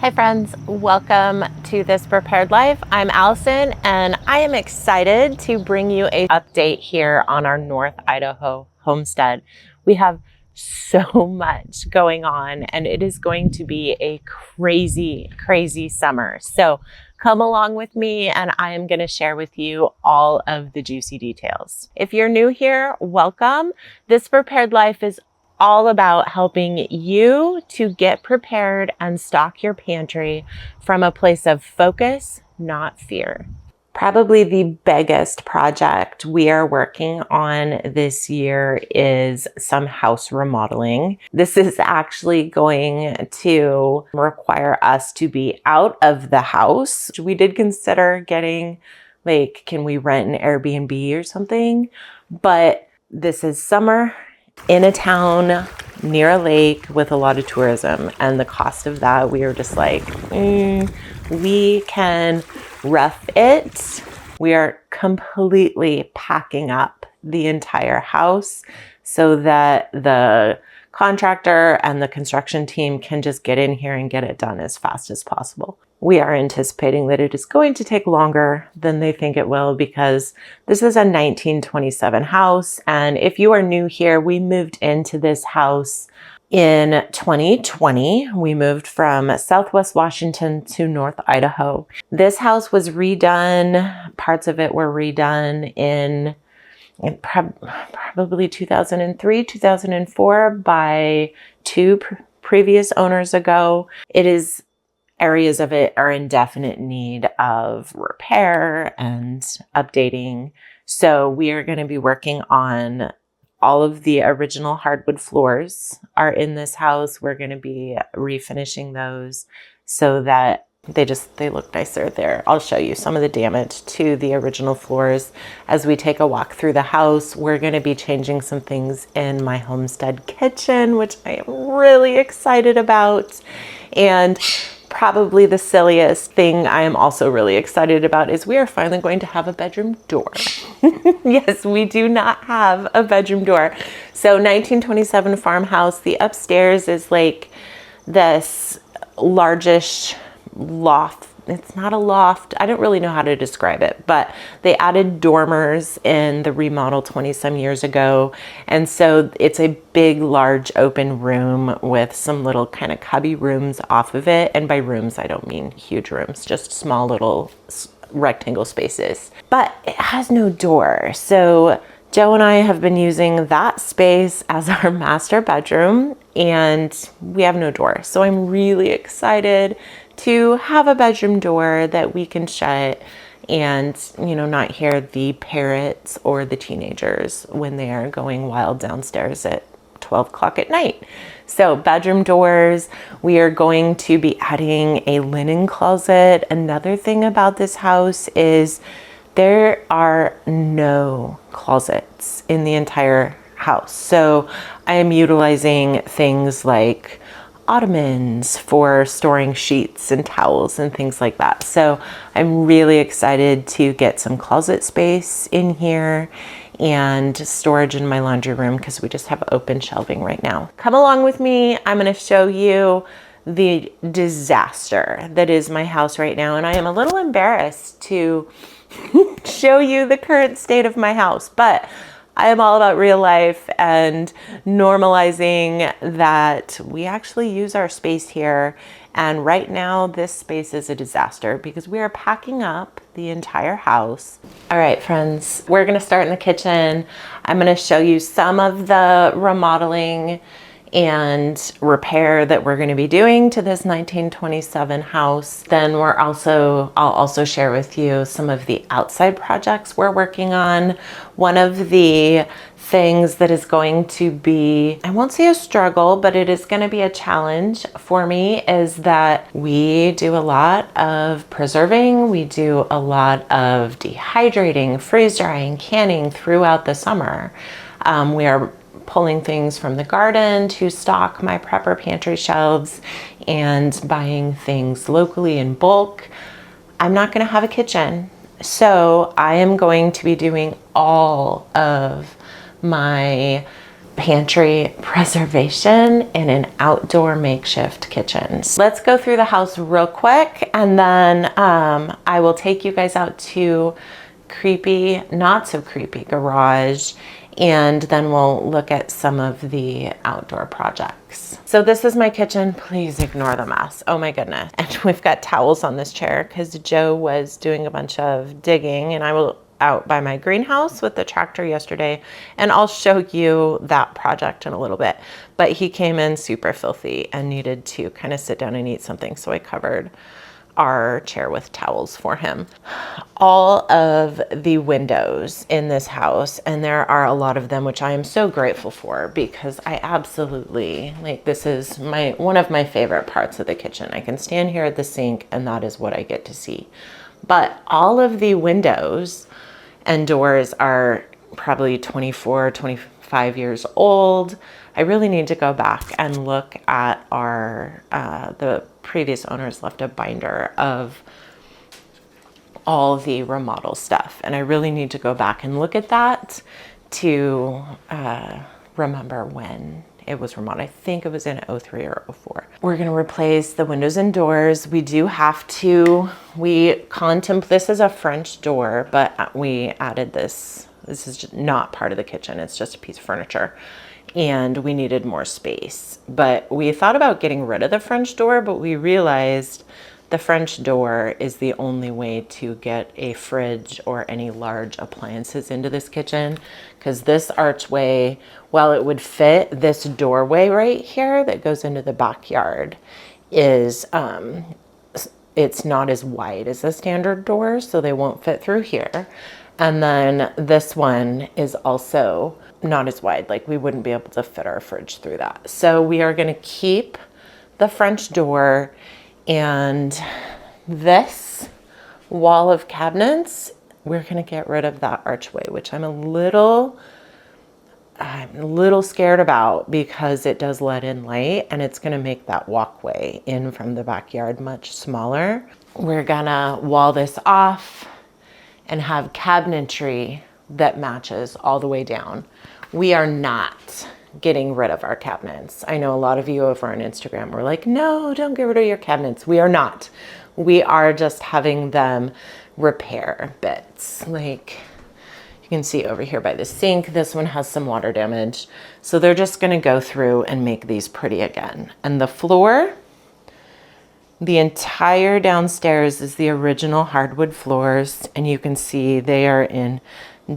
Hi friends, welcome to This Prepared Life. I'm Allison and I am excited to bring you an update here on our North Idaho homestead. We have so much going on and it is going to be a crazy summer. So come along with me and I am going to share with you all of the juicy details. If you're new here, welcome. This Prepared Life is all about helping you to get prepared and stock your pantry from a place of focus, not fear. Probably the biggest project we are working on this year is some house remodeling. This is actually going to require us to be out of the house. We did consider getting, can we rent an Airbnb or something? But this is summer in a town near a lake with a lot of tourism, and the cost of that, we were just like, we can rough it. We are completely packing up the entire house so that the contractor and the construction team can just get in here and get it done as fast as possible. We are anticipating that it is going to take longer than they think it will because this is a 1927 house. And if you are new here, we moved into this house in 2020. We moved from Southwest Washington to North Idaho. This house was redone. Parts of it were redone in probably 2003, 2004 by two previous owners ago. Areas of it are in definite need of repair and updating. So we are going to be working on all of the original hardwood floors are in this house. We're going to be refinishing those so that they look nicer there. I'll show you some of the damage to the original floors as we take a walk through the house. We're going to be changing some things in my homestead kitchen, which I am really excited about. And probably the silliest thing I am also really excited about is we are finally going to have a bedroom door. Yes, we do not have a bedroom door. So 1927 farmhouse, the upstairs is like this largish loft. It's not a loft. I don't really know how to describe it, but they added dormers in the remodel 20 some years ago. And so it's a big, large open room with some little kind of cubby rooms off of it. And by rooms, I don't mean huge rooms, just small little rectangle spaces, but it has no door. So Joe and I have been using that space as our master bedroom and we have no door. So I'm really excited to have a bedroom door that we can shut and, not hear the parrots or the teenagers when they are going wild downstairs at 12 o'clock at night. So bedroom doors, we are going to be adding a linen closet. Another thing about this house is there are no closets in the entire house. So I am utilizing things like ottomans for storing sheets and towels and things like that. So I'm really excited to get some closet space in here and storage in my laundry room because we just have open shelving right now. Come along with me. I'm going to show you the disaster that is my house right now. And I am a little embarrassed to show you the current state of my house, but I am all about real life and normalizing that we actually use our space here. And right now this space is a disaster because we are packing up the entire house. All right, friends, we're going to start in the kitchen. I'm going to show you some of the remodeling and repair that we're going to be doing to this 1927 house. Then I'll also share with you some of the outside projects we're working on. One of the things that is going to be, I won't say a struggle, but it is going to be a challenge for me is that we do a lot of preserving. We do a lot of dehydrating, freeze drying, canning throughout the summer. We are pulling things from the garden to stock my prepper pantry shelves and buying things locally in bulk. I'm not going to have a kitchen, so I am going to be doing all of my pantry preservation in an outdoor makeshift kitchen. So let's go through the house real quick, and then I will take you guys out to creepy, not so creepy garage, and then we'll look at some of the outdoor projects. So this is my kitchen. Please ignore the mess. Oh my goodness. And we've got towels on this chair because Joe was doing a bunch of digging, and I will out by my greenhouse with the tractor yesterday, and I'll show you that project in a little bit. But he came in super filthy and needed to kind of sit down and eat something, so I covered our chair with towels for him. All of the windows in this house, and there are a lot of them, which I am so grateful for, because I absolutely, like, this is one of my favorite parts of the kitchen. I can stand here at the sink and that is what I get to see. But all of the windows and doors are probably 24, 25 years old. I really need to go back and look at our, the previous owners left a binder of all the remodel stuff. And I really need to go back and look at that to remember when it was remodeled. I think it was in 03 or 04. We're gonna replace the windows and doors. We do have to, this is a French door, but we added this. This is just not part of the kitchen. It's just a piece of furniture. And we needed more space. But we thought about getting rid of the French door, but we realized the French door is the only way to get a fridge or any large appliances into this kitchen, because this archway, while it would fit this doorway right here that goes into the backyard, is it's not as wide as the standard door, so they won't fit through here. And then this one is also not as wide, like we wouldn't be able to fit our fridge through that. So we are going to keep the French door, and this wall of cabinets, we're going to get rid of that archway, which I'm a little scared about, because it does let in light and it's going to make that walkway in from the backyard much smaller. We're gonna wall this off and have cabinetry that matches all the way down. We are not getting rid of our cabinets. I know a lot of you over on Instagram were like, no, don't get rid of your cabinets. We are not. We are just having them repair bits. Like you can see over here by the sink, this one has some water damage. So they're just gonna go through and make these pretty again. And the floor, the entire downstairs is the original hardwood floors, and you can see they are in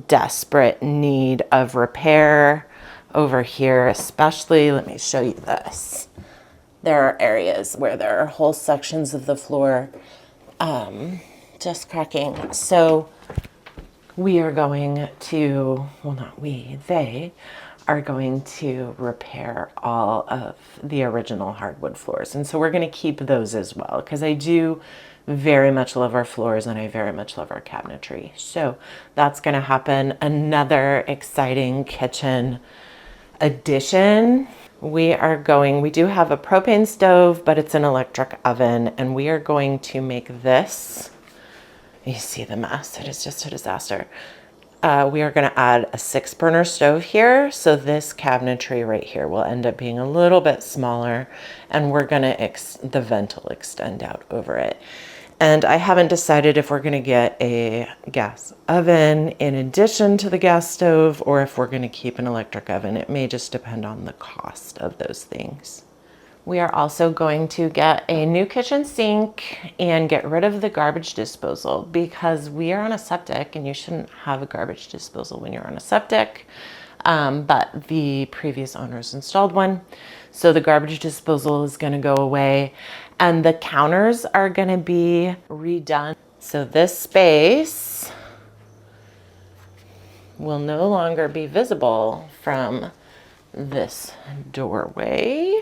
desperate need of repair. Over here especially, let me show you this. There are areas where there are whole sections of the floor just cracking. So we are going to, well, not we, they are going to repair all of the original hardwood floors. And so we're going to keep those as well, because I do very much love our floors and I very much love our cabinetry. So that's going to happen. Another exciting kitchen addition. We do have a propane stove, but it's an electric oven, and we are going to make this, you see the mess, it is just a disaster. We are going to add a 6-burner stove here. So this cabinetry right here will end up being a little bit smaller, and we're going to, the vent will extend out over it. And I haven't decided if we're going to get a gas oven in addition to the gas stove, or if we're going to keep an electric oven. It may just depend on the cost of those things. We are also going to get a new kitchen sink and get rid of the garbage disposal, because we are on a septic and you shouldn't have a garbage disposal when you're on a septic. But the previous owners installed one. So the garbage disposal is going to go away, and the counters are going to be redone. So this space will no longer be visible from this doorway.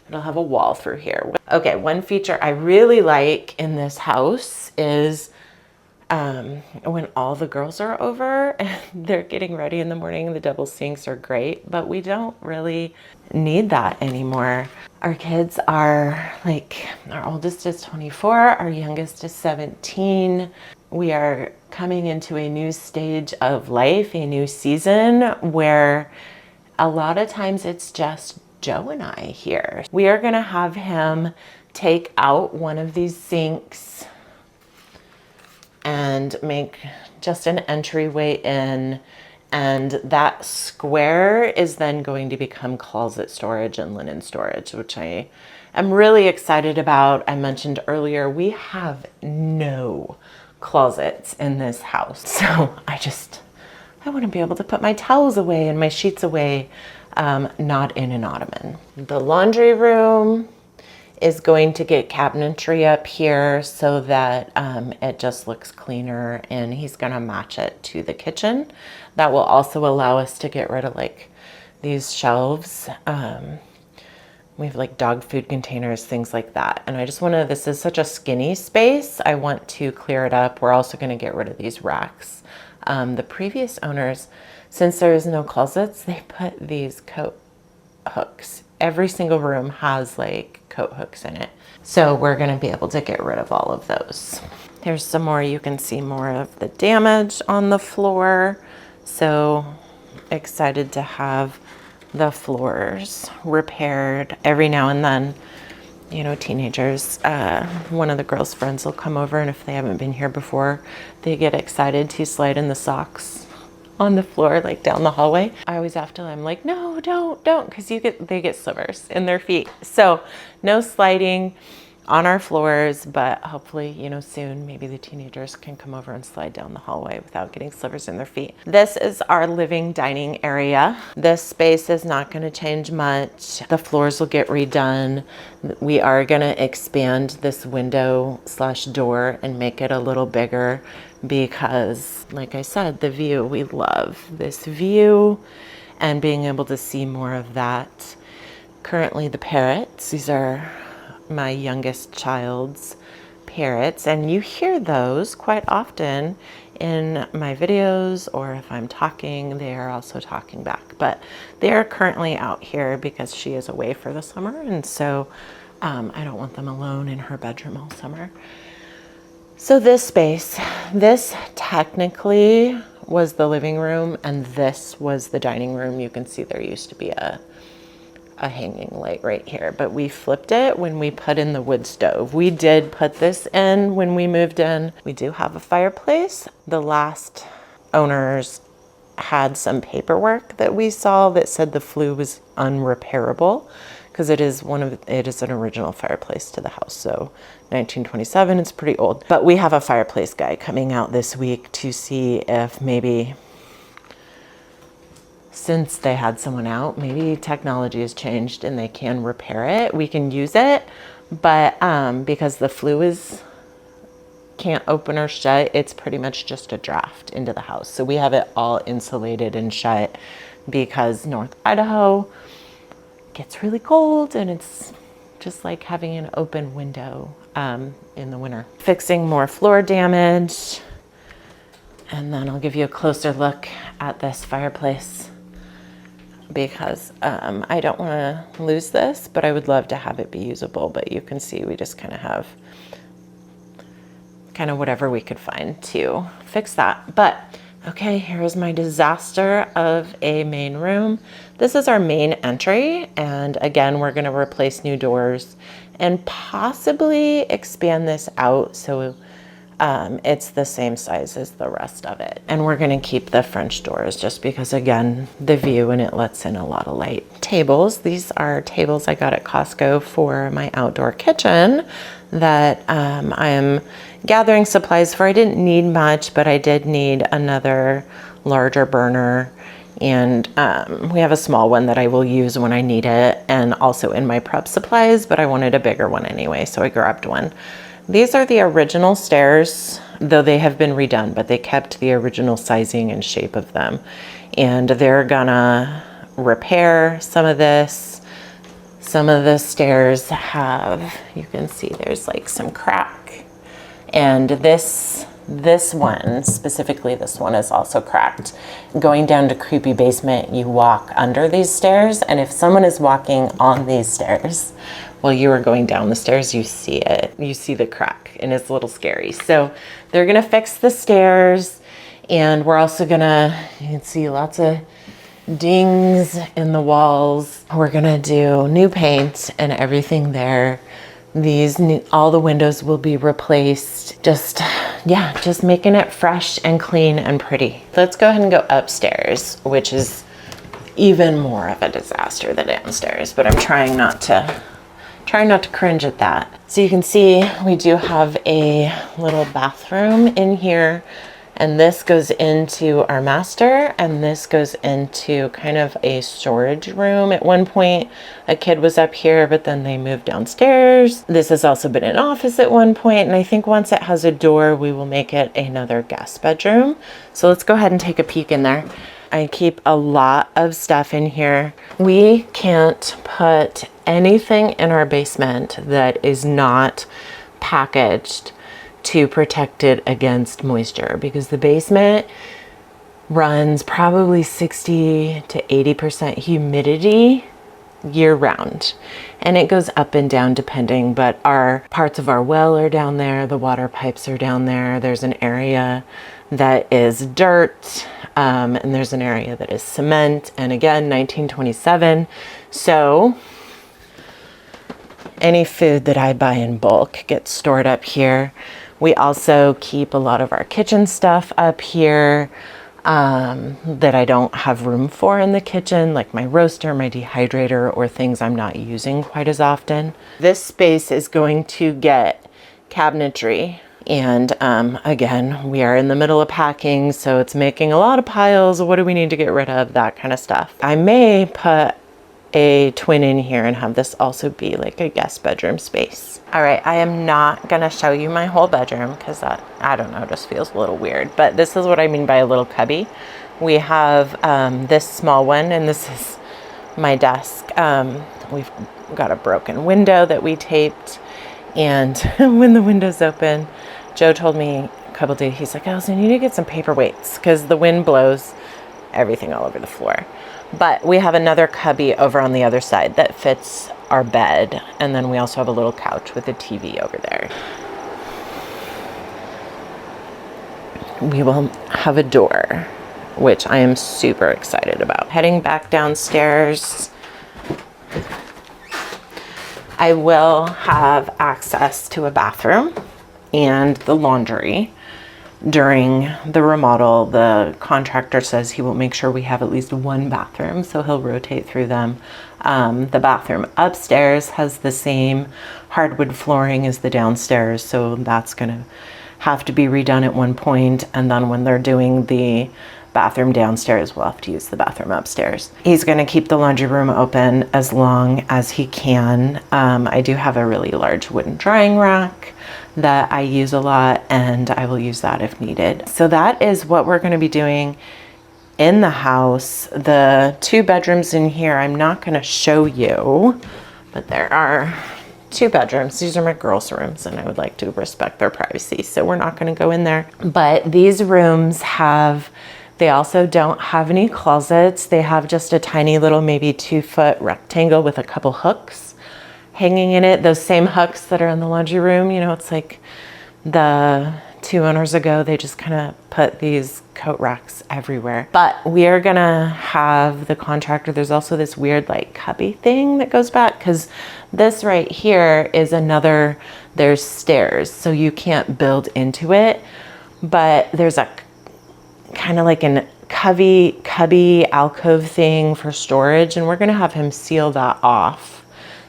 It'll have a wall through here. Okay, one feature I really like in this house is when all the girls are over and they're getting ready in the morning, the double sinks are great, but we don't really need that anymore. Our kids are like, our oldest is 24, our youngest is 17. We are coming into a new stage of life, a new season where A lot of times it's just Joe and I here. We are gonna have him take out one of these sinks and make just an entryway in, and that square is then going to become closet storage and linen storage, which I am really excited about. I mentioned earlier, we have no closets in this house. So I want to be able to put my towels away and my sheets away, not in an ottoman. The laundry room is going to get cabinetry up here so that it just looks cleaner, and he's gonna match it to the kitchen. That will also allow us to get rid of like these shelves. We have like dog food containers, things like that. And I just wanna, this is such a skinny space, I want to clear it up. We're also gonna get rid of these racks. The previous owners, since there is no closets, they put these coat hooks. Every single room has like coat hooks in it. So we're gonna be able to get rid of all of those. Here's some more, you can see more of the damage on the floor. So excited to have the floors repaired. Every now and then, you know, teenagers, one of the girls' friends will come over, and if they haven't been here before, they get excited to slide in the socks on the floor, like down the hallway. I always have to, I'm like, no, don't, because they get slivers in their feet. So no sliding on our floors, but hopefully, you know, soon maybe the teenagers can come over and slide down the hallway without getting slivers in their feet. This is our living dining area. This space is not going to change much. The floors will get redone. We are going to expand this window / door and make it a little bigger because, like I said, the view, we love this view and being able to see more of that. Currently the parrots, these are my youngest child's parrots, and you hear those quite often in my videos, or if I'm talking, they are also talking back. But they are currently out here because she is away for the summer, and so I don't want them alone in her bedroom all summer. So this space, this technically was the living room, and this was the dining room. You can see there used to be a hanging light right here, but we flipped it when we put in the wood stove. We did put this in when we moved in. We do have a fireplace. The last owners had some paperwork that we saw that said the flue was unrepairable because it is an original fireplace to the house. So 1927, it's pretty old. But we have a fireplace guy coming out this week to see if maybe, since they had someone out, maybe technology has changed and they can repair it. We can use it, but because the flue can't open or shut, it's pretty much just a draft into the house. So we have it all insulated and shut because North Idaho gets really cold, and it's just like having an open window in the winter. Fixing more floor damage, and then I'll give you a closer look at this fireplace, because I don't want to lose this, but I would love to have it be usable. But you can see we just kind of have whatever we could find to fix that. But okay, here's my disaster of a main room. This is our main entry, and again, we're going to replace new doors and possibly expand this out so it's the same size as the rest of it. And we're gonna keep the French doors just because, again, the view, and it lets in a lot of light. Tables, these are tables I got at Costco for my outdoor kitchen that I am gathering supplies for. I didn't need much, but I did need another larger burner. And we have a small one that I will use when I need it, and also in my prep supplies, but I wanted a bigger one anyway, so I grabbed one. These are the original stairs, though they have been redone, but they kept the original sizing and shape of them. And they're gonna repair some of this. Some of the stairs have, you can see there's like some crack. And this one, specifically this one, is also cracked. Going down to creepy basement, you walk under these stairs, and if someone is walking on these stairs while you are going down the stairs, you see it. You see the crack, and it's a little scary. So they're gonna fix the stairs, and we're also gonna, you can see lots of dings in the walls. We're gonna do new paint and everything there. All the windows will be replaced. Just making it fresh and clean and pretty. Let's go ahead and go upstairs, which is even more of a disaster than downstairs, but I'm trying not to cringe at that. So you can see we do have a little bathroom in here, and this goes into our master, and this goes into kind of a storage room. At one point, a kid was up here, but then they moved downstairs. This has also been an office at one point, and I think once it has a door, we will make it another guest bedroom. So let's go ahead and take a peek in there. I keep a lot of stuff in here. We can't put anything in our basement that is not packaged to protect it against moisture, because the basement runs probably 60 to 80% humidity year round, and it goes up and down depending, but our parts of our well are down there, the water pipes are down there, there's an area that is dirt, and there's an area that is cement, and again 1927. So any food that I buy in bulk gets stored up here. We also keep a lot of our kitchen stuff up here that I don't have room for in the kitchen, like my roaster, my dehydrator, or things I'm not using quite as often. This space is going to get cabinetry. And again, we are in the middle of packing, so it's making a lot of piles. What do we need to get rid of? That kind of stuff. I may put a twin in here and have this also be like a guest bedroom space. All right, I am not gonna show you my whole bedroom because that, I don't know, just feels a little weird, but this is what I mean by a little cubby. We have this small one, and this is my desk. We've got a broken window that we taped, and when the window's open, Joe told me a couple days, he's like, Allison, you need to get some paperweights because the wind blows everything all over the floor. But we have another cubby over on the other side that fits our bed. And then we also have a little couch with a TV over there. We will have a door, which I am super excited about. Heading back downstairs, I will have access to a bathroom and the laundry. During the remodel, the contractor says he will make sure we have at least one bathroom, so he'll rotate through them. The bathroom upstairs has the same hardwood flooring as the downstairs, so that's gonna have to be redone at one point, and then when they're doing the bathroom downstairs, we'll have to use the bathroom upstairs. He's gonna keep the laundry room open as long as he can. I do have a really large wooden drying rack that I use a lot, and I will use that if needed. So that is what we're going to be doing in the house. The 2 bedrooms in here, I'm not going to show you, but there are 2 bedrooms. These are my girls' rooms, and I would like to respect their privacy, so we're not going to go in there. But these rooms they also don't have any closets. They have just a tiny little, maybe 2-foot rectangle with a couple hooks hanging in it, those same hooks that are in the laundry room. You know, it's like the 2 owners ago, they just kind of put these coat racks everywhere. But we are gonna have the contractor, there's also this weird like cubby thing that goes back, because this right here is there's stairs, so you can't build into it, but there's a kind of like an cubby alcove thing for storage, and we're gonna have him seal that off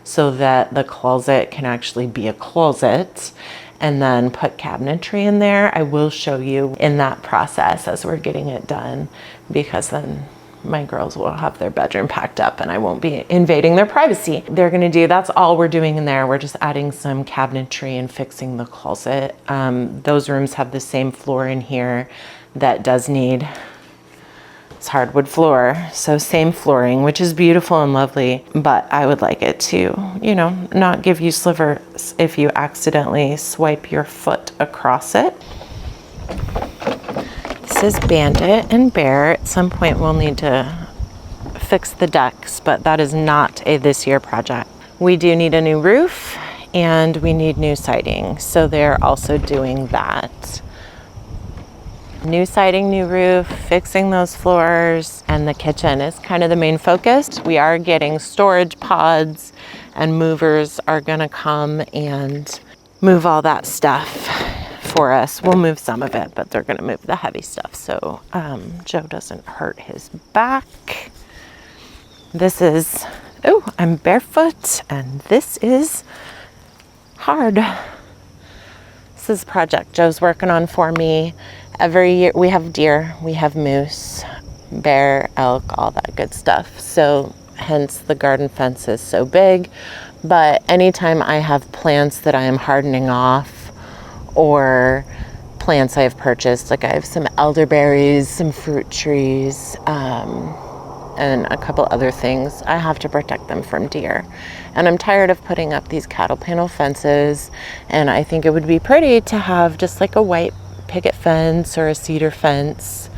so that the closet can actually be a closet, and then put cabinetry in there. I will show you in that process as we're getting it done, because then my girls will have their bedroom packed up and I won't be invading their privacy. That's all we're doing in there. We're just adding some cabinetry and fixing the closet. Those rooms have the same floor in here that does need, it's hardwood floor, so same flooring, which is beautiful and lovely, but I would like it to, you know, not give you slivers if you accidentally swipe your foot across it. This is Bandit and Bear. At some point we'll need to fix the decks, but that is not a this year project. We do need a new roof and we need new siding, so they're also doing that. New siding, new roof, fixing those floors, and the kitchen is kind of the main focus. We are getting storage pods, and movers are gonna come and move all that stuff for us. We'll move some of it, but they're gonna move the heavy stuff so Joe doesn't hurt his back. This is, oh, I'm barefoot, and this is hard. This is a project Joe's working on for me. Every year we have deer, we have moose, bear, elk, all that good stuff. So hence the garden fence is so big. But anytime I have plants that I am hardening off, or plants I've purchased, like I have some elderberries, some fruit trees, and a couple other things, I have to protect them from deer. And I'm tired of putting up these cattle panel fences, and I think it would be pretty to have just like a white picket fence or a cedar fence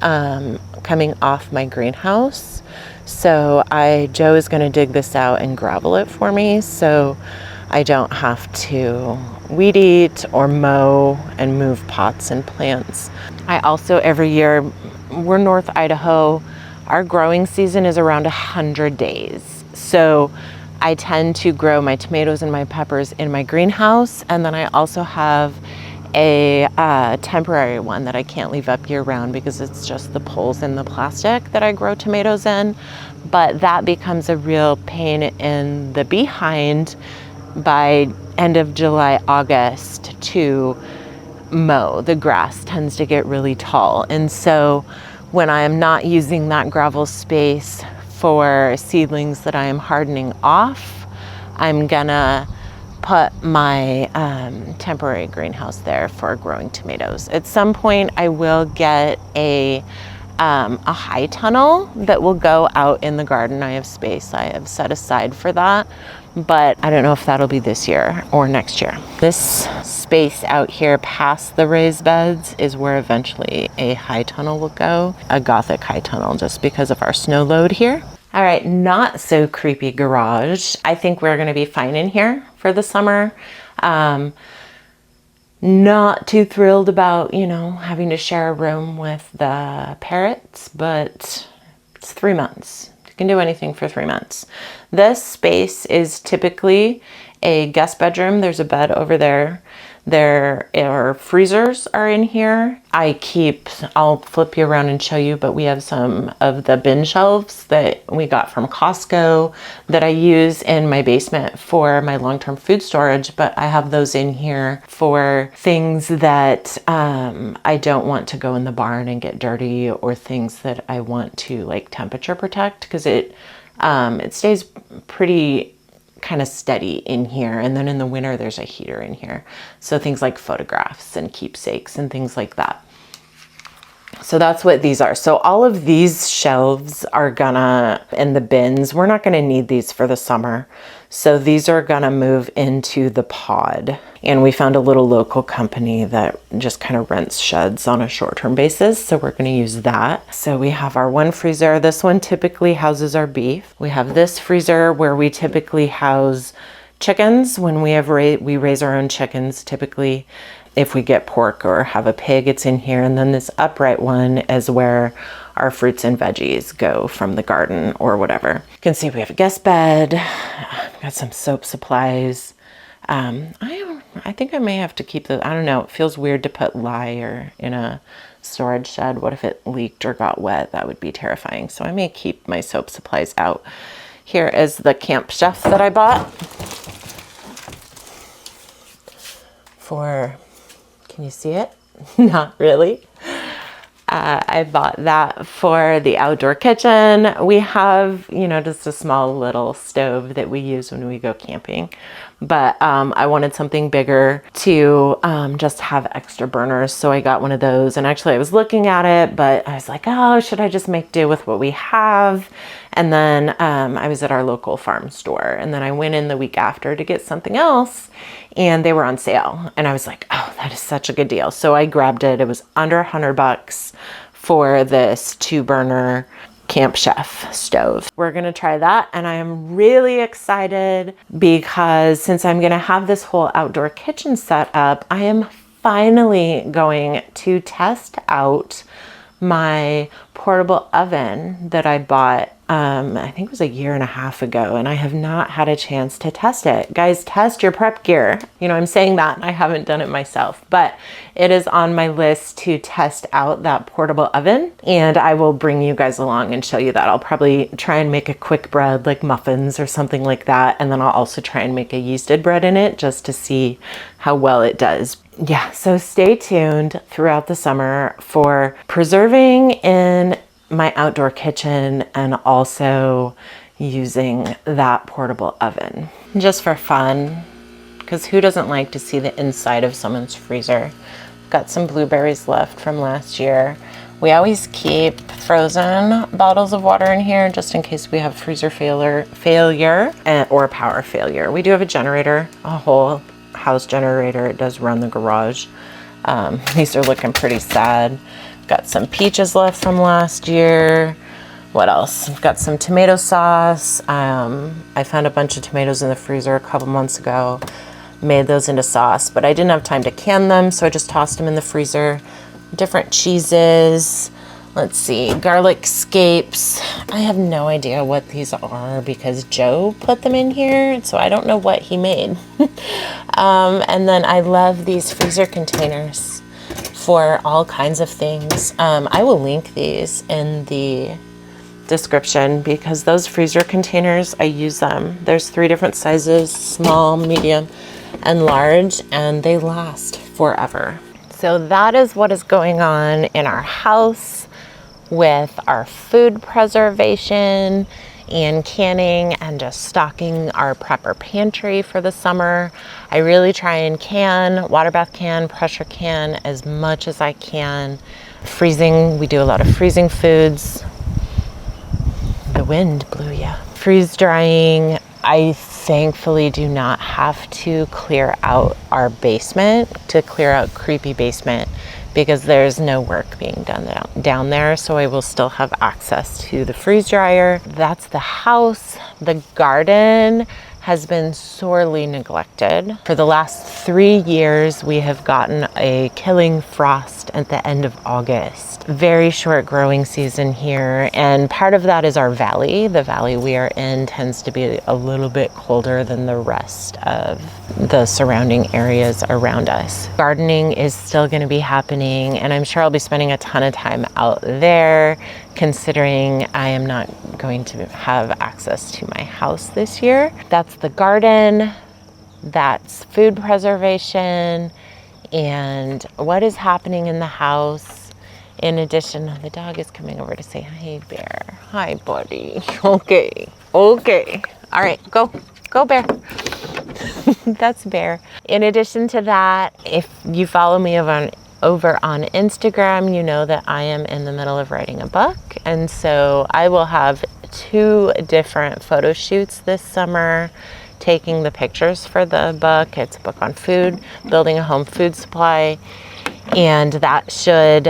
coming off my greenhouse. So Joe is going to dig this out and gravel it for me, so I don't have to weed eat or mow and move pots and plants. I also, every year, we're North Idaho, our growing season is around 100 days. So I tend to grow my tomatoes and my peppers in my greenhouse, and then I also have a temporary one that I can't leave up year round because it's just the poles in the plastic that I grow tomatoes in. But that becomes a real pain in the behind by end of July, August to mow. The grass tends to get really tall. And so when I am not using that gravel space for seedlings that I am hardening off, I'm gonna put my temporary greenhouse there for growing tomatoes. At some point I will get a high tunnel that will go out in the garden. I have space I have set aside for that, but I don't know if that'll be this year or next year. This space out here past the raised beds is where eventually a high tunnel will go, a Gothic high tunnel, just because of our snow load here. All right, not so creepy garage. I think we're gonna be fine in here for the summer. Not too thrilled about, having to share a room with the parrots, but it's 3 months. You can do anything for 3 months. This space is typically a guest bedroom. There's a bed over there. There are freezers are in here. I'll flip you around and show you, but we have some of the bin shelves that we got from Costco that I use in my basement for my long-term food storage, but I have those in here for things that I don't want to go in the barn and get dirty, or things that I want to like temperature protect, because it stays pretty kind of steady in here. And then in the winter, there's a heater in here. So things like photographs and keepsakes and things like that. So that's what these are. So all of these shelves are and the bins, we're not gonna need these for the summer. So these are gonna move into the pod. And we found a little local company that just kind of rents sheds on a short-term basis. So we're gonna use that. So we have our one freezer. This one typically houses our beef. We have this freezer where we typically house chickens. When we raise our own chickens, typically if we get pork or have a pig, it's in here. And then this upright one is where our fruits and veggies go from the garden or whatever. You can see we have a guest bed. I've got some soap supplies. I think I may have to keep I don't know, it feels weird to put lye in a storage shed. What if it leaked or got wet? That would be terrifying. So I may keep my soap supplies out. Here is the camp chef that I bought can you see it? Not really. I bought that for the outdoor kitchen. We have, just a small little stove that we use when we go camping. But I wanted something bigger to just have extra burners. So I got one of those. And actually I was looking at it, but I was like, oh, should I just make do with what we have? And then I was at our local farm store. And then I went in the week after to get something else, and they were on sale. And I was like, oh, that is such a good deal. So I grabbed it. It was under $100 for this 2-burner Camp Chef stove. We're gonna try that, and I am really excited because since I'm gonna have this whole outdoor kitchen set up, I am finally going to test out my portable oven that I bought, I think it was a year and a half ago, and I have not had a chance to test it. Guys, test your prep gear. You know, I'm saying that and I haven't done it myself, but it is on my list to test out that portable oven, and I will bring you guys along and show you that. I'll probably try and make a quick bread like muffins or something like that, and then I'll also try and make a yeasted bread in it just to see how well it does. Yeah, so stay tuned throughout the summer for preserving in my outdoor kitchen and also using that portable oven just for fun, because who doesn't like to see the inside of someone's freezer? Got some blueberries left from last year. We always keep frozen bottles of water in here just in case we have freezer failure or power failure. We do have a generator, a whole house generator. It does run the garage. These are looking pretty sad. Got some peaches left from last year. What else? I've got some tomato sauce. I found a bunch of tomatoes in the freezer a couple months ago. Made those into sauce, but I didn't have time to can them, so I just tossed them in the freezer. Different cheeses. Let's see, garlic scapes. I have no idea what these are because Joe put them in here, so I don't know what he made. And then I love these freezer containers for all kinds of things. I will link these in the description because those freezer containers, I use them. There's 3 different sizes, small, medium, and large, and they last forever. So that is what is going on in our house with our food preservation and canning and just stocking our prepper pantry for the summer. I really try and can, water bath can, pressure can as much as I can. Freezing, we do a lot of freezing foods. The wind blew ya. Freeze drying. I thankfully do not have to clear out our basement, to clear out creepy basement, because there's no work being done down there, so I will still have access to the freeze dryer. That's the house. The garden has been sorely neglected. For the last 3 years, we have gotten a killing frost at the end of August. Very short growing season here, and part of that is our valley. The valley we are in tends to be a little bit colder than the rest of the surrounding areas around us. Gardening is still going to be happening, and I'm sure I'll be spending a ton of time out there, considering I am not going to have access to my house this year. That's the garden, that's food preservation, and what is happening in the house. In addition, the dog is coming over to say, "Hi, Bear." Hi, buddy. Okay. All right, go, Bear. That's Bear. In addition to that, if you follow me over on Instagram, you know that I am in the middle of writing a book. And so I will have 2 different photo shoots this summer, taking the pictures for the book. It's a book on food, building a home food supply. And that should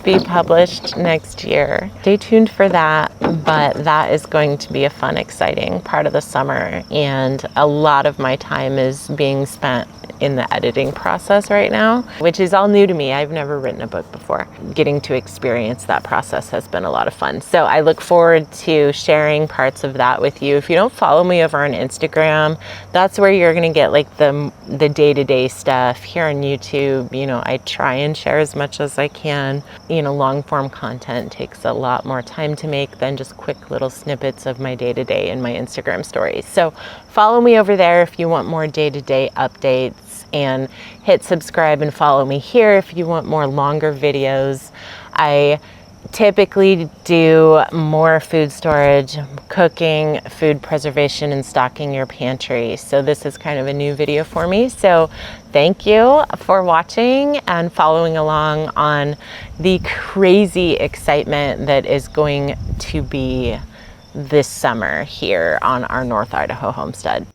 be published next year. Stay tuned for that, but that is going to be a fun, exciting part of the summer, and a lot of my time is being spent in the editing process right now, which is all new to me. I've never written a book before. Getting to experience that process has been a lot of fun. So I look forward to sharing parts of that with you. If you don't follow me over on Instagram, that's where you're gonna get like the day-to-day stuff. Here on YouTube, you know, I try and share as much as I can. You know, long form content takes a lot more time to make than just quick little snippets of my day-to-day in my Instagram stories. So follow me over there if you want more day-to-day updates, and hit subscribe and follow me here if you want more longer videos. I typically do more food storage, cooking, food preservation, and stocking your pantry. So this is kind of a new video for me. So thank you for watching and following along on the crazy excitement that is going to be this summer here on our North Idaho homestead.